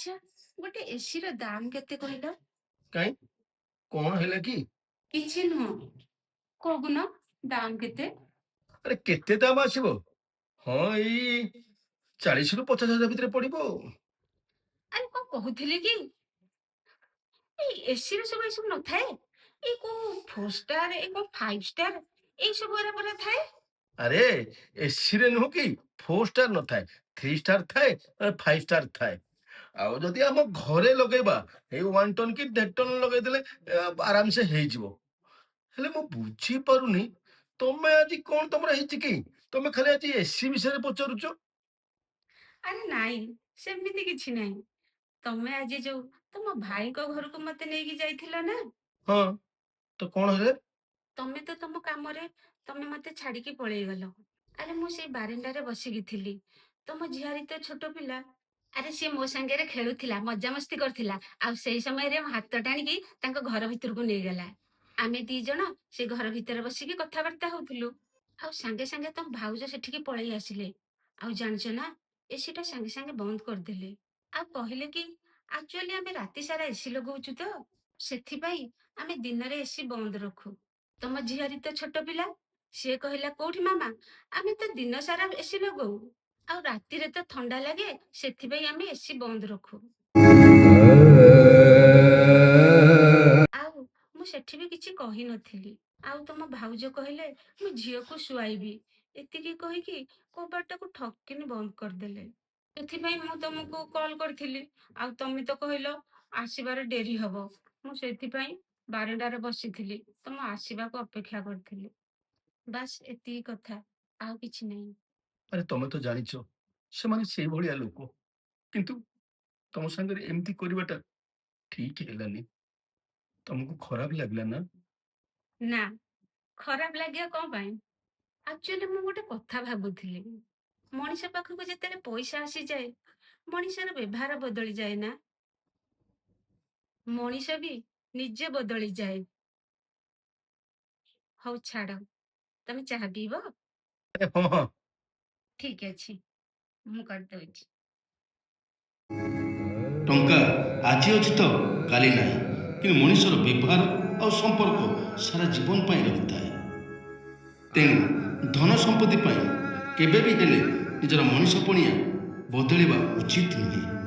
ଆଚ୍ଛା, ଗୋଟେ ଏସିର ଦାମ୍ କେତେ କହିଲ? କାଇଁ କଣ ହେଲା କି? କିଛି ନୁହଁ। କହୁନ ଦାମ୍ କେତେ? ଆରେ କେତେ ଦାମ ଆସିବ? ହଁ ଏଇ 40 ରୁ 50 ହଜାର ଭିତରେ ପଡିବ ଆଉ। ଆରେ କଣ କହୁଥିଲି କି? ଏଇ ଏସିର ସବୁ ଏସବୁ ନଥାଏ? ଏଇ କୋଉ 4 ଷ୍ଟାର, ଏଇ କୋଉ 5 ଷ୍ଟାର ଏଇ ସବୁ ଏରା ପରା ଥାଏ। ଆରେ ଏସିରେ ନୁହଁ କି 4 ଷ୍ଟାର ନଥାଏ, 3 ଷ୍ଟାର ଥାଏ, 5 ଷ୍ଟାର ଥାଏ। ଆଉ ଯଦି ଆମ ଘରେ ଲଗେଇବା ଏଇ 1 ଟନ୍ କି 1.5 ଟନ୍ ଲଗେଇଦେଲେ ଆରାମସେ ହେଇଯିବ। ହେଲେ ମୁଁ ବୁଝିପାରୁନି ତମେ ଆଜି କଣ ତମର ହେଇଛି କି? ତମେ ଖାଲି ଆଜି ଏସି ବିଷୟରେ ପଚାରୁଛ? ଆରେ ନାଇଁ, ସେମିତି କିଛି ନାହିଁ। ତମେ ଆଜି ଯୋଉ ତମ ଭାଇଙ୍କ ଘରକୁ ମତେ ନେଇକି ଯାଇଥିଲ ନା? ହଁ, ତ କଣ ହେଲେ? ତମେ ତ ତମ କାମରେ ତମେ ମତେ ଛାଡିକି ପଳେଇଗଲ। ଆରେ ମୁଁ ସେଇ ବାରିଣ୍ଡାରେ ବସିକି ଥିଲି। ତମ ଝିଆରୀ ତ ଛୋଟ ପିଲା। ଆରେ ସିଏ ମୋ ସାଙ୍ଗରେ ଖେଳୁଥିଲା, ମଜାମସ୍ତି କରୁଥିଲା। ଆଉ ସେଇ ସମୟରେ ମୋ ହାତ ଟାଣିକି ତାଙ୍କ ଘର ଭିତରକୁ ନେଇଗଲା। ଆମେ ଦି ଜଣ ସେ ଘର ଭିତରେ ବସିକି କଥାବାର୍ତ୍ତା ହଉଥିଲୁ। ଆଉ ସାଙ୍ଗେ ସାଙ୍ଗେ ତମ ଭାଉଜ ସେଠିକି ପଳେଇ ଆସିଲେ। ଆଉ ଜାଣିଛ ନା, ଏସିଟା ସାଙ୍ଗେ ସାଙ୍ଗେ ବନ୍ଦ କରିଦେଲେ। ଆଉ କହିଲେ କି ଆକ୍ଚୁଆଲି ଆମେ ରାତି ସାରା ଏସି ଲଗଉଛୁ ତ, ସେଥିପାଇଁ ଆମେ ଦିନରେ ଏସି ବନ୍ଦ ରଖୁ। ତମ ଝିଆରୀ ତ ଛୋଟ ପିଲା। ସିଏ କହିଲା, କୋଉଠି ମାମା, ଆମେ ତ ଦିନ ସାରା ଏସି ଲଗଉ। ଆଉ ରାତିରେ ତ ଥଣ୍ଡା ଲାଗେ, ସେଥିପାଇଁ ଆମେ ଏସି ବନ୍ଦ ରଖୁ। ଆଉ ମୁଁ ସେଠି ବି କିଛି କହିନଥିଲି। ଆଉ ତମ ଭାଉଜ କହିଲେ ମୁଁ ଝିଅକୁ ଶୁଆଇବି। ଏତିକି କହିକି କବାଟକୁ ଠକିନି ବନ୍ଦ କରିଦେଲେ। ଏଥିପାଇଁ ମୁଁ ତମକୁ କଲ୍ କରିଥିଲି। ଆଉ ତମେ ତ କହିଲ ଆସିବାରେ ଡେରି ହବ। ମୁଁ ସେଥିପାଇଁ ବାରଣ୍ଡାରେ ବସିଥିଲି। ତମ ଆସିବାକୁ ଅପେକ୍ଷା କରିଥିଲି। ବାସ୍ ଏତିକି କଥା, ଆଉ କିଛି ନାହିଁ। ଆରେ ତମେ ତ ଜାଣିଛ ସେମାନେ ସେଇଭଳିଆ ଲୋକ, କିନ୍ତୁ ତମ ସାଙ୍ଗରେ ଏମିତି କରିବାଟା ଠିକ ହେଲାନି। ତମକୁ ଖରାପ ଲାଗିଲା ନା? ନା, ଖରାପ ଲାଗିବ କଣ ପାଇଁ? ଆକ୍ଚୁଆଲି ମୁଁ ଗୋଟେ କଥା ଭାବୁଥିଲି। ମଣିଷ ପାଖକୁ ଯେତେବେଳେ ପଇସା ଆସିଯାଏ, ମଣିଷର ବ୍ୟବହାର ବଦଳିଯାଏ ନା? ମଣିଷ ବି ନିଜେ ବଦଳିଯାଏ। ହଉ ଛାଡ, ତମେ ଚାହା ପିଇବ? ଆରେ ହଁ ହଁ। ଠିକ ଅଛି, ମୁଁ କରିଦଉଛି। ଟଙ୍କା ଆଜି ଅଛି ତ କାଲି ନାହିଁ, କିନ୍ତୁ ମଣିଷର ବ୍ୟବହାର ଆଉ ସମ୍ପର୍କ ସାରା ଜୀବନ ପାଇଁ ରହିଥାଏ। ତେଣୁ ଧନ ସମ୍ପତ୍ତି ପାଇଁ କେବେ ବି ହେଲେ ନିଜର ମଣିଷ ପଣିଆ ବଦଳିବା ଉଚିତ ନୁହେଁ।